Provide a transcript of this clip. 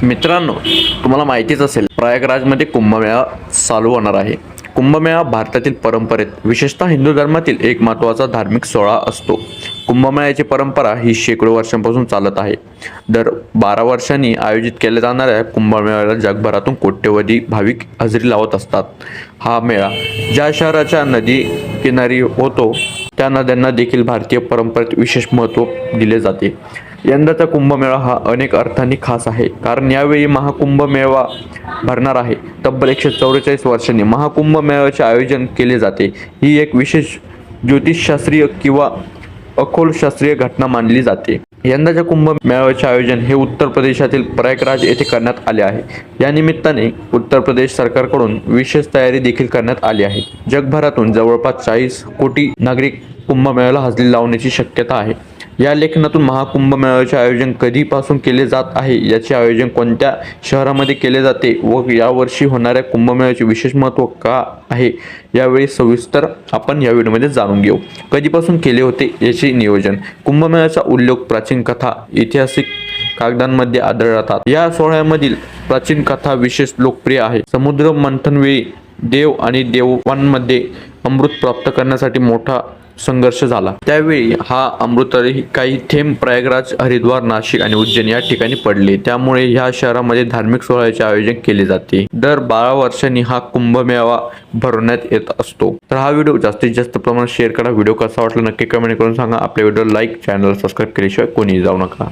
मित्रांनो, तुम्हाला माहितीच असेल प्रयागराजमध्ये कुंभमेळा चालू होणार आहे. कुंभमेळा भारतातील परंपरेत विशेषतः हिंदू धर्मातील एक महत्त्वाचा धार्मिक सोहळा असतो. कुंभमेळ्याची परंपरा ही शेकडो वर्षांपासून चालत आहे. दर 12 वर्षांनी आयोजित केल्या जाणाऱ्या कुंभमेळ्याला जगभरातून कोट्यवधी भाविक हजेरी लावत असतात. हा मेळा ज्या शहराच्या नदी किनारी होतो त्या नद्यांना देखील भारतीय परंपरेत विशेष महत्त्व दिले जाते. यंदाचा कुंभमेळा हा अनेक अर्थांनी खास आहे, कारण यावेळी महाकुंभ मेळा भरणार आहे. तब्बल 144 वर्षांनी महाकुंभ मेळ्याचे आयोजन केले जाते. ही एक विशेष ज्योतिषशास्त्रीय किंवा खगोलशास्त्रीय घटना मानली जाते. यंदाच्या कुंभ मेळ्याचे आयोजन हे उत्तर प्रदेशातील प्रयागराज येथे करण्यात आले आहे. या निमित्ताने उत्तर प्रदेश सरकारकडून विशेष तयारी देखील करण्यात आली आहे. जगभरातून जवळपास 40 कोटी नागरिक कुंभमेळ्याला हजेरी लावण्याची शक्यता आहे. या लेखनातून महाकुंभ मेळ्याचे आयोजन कधीपासून केले जात आहे, याचे आयोजन कोणत्या शहरामध्ये केले जाते व यावर्षी होणाऱ्या कुंभमेळ्याचे विशेष महत्त्व का आहे, यावेळी सविस्तर आपण या व्हिडिओमध्ये जाणून घेऊ. कधीपासून केले होते याचे नियोजन. कुंभमेळ्याचा उल्लेख प्राचीन कथा, ऐतिहासिक कागदांमध्ये आढळतात. या सोहळ्यामधील प्राचीन कथा विशेष लोकप्रिय आहे. समुद्र मंथनवेळी देव आणि देवांमध्ये अमृत प्राप्त करण्यासाठी मोठा संघर्ष झाला. त्यावेळी हा अमृतही काही थेंब प्रयागराज, हरिद्वार, नाशिक आणि उज्जैन या ठिकाणी पडले. त्यामुळे ह्या शहरामध्ये धार्मिक सोहळ्याचे आयोजन केले जाते. दर 12 वर्षांनी हा कुंभमेळा भरवण्यात येत असतो. तर हा व्हिडिओ जास्तीत जास्त प्रमाणात शेअर करा. व्हिडिओ कसा वाटला नक्की कमेंट करून सांगा. आपल्या व्हिडिओ लाईक, चॅनल सबस्क्राईब केल्याशिवाय कोणीही जाऊ नका.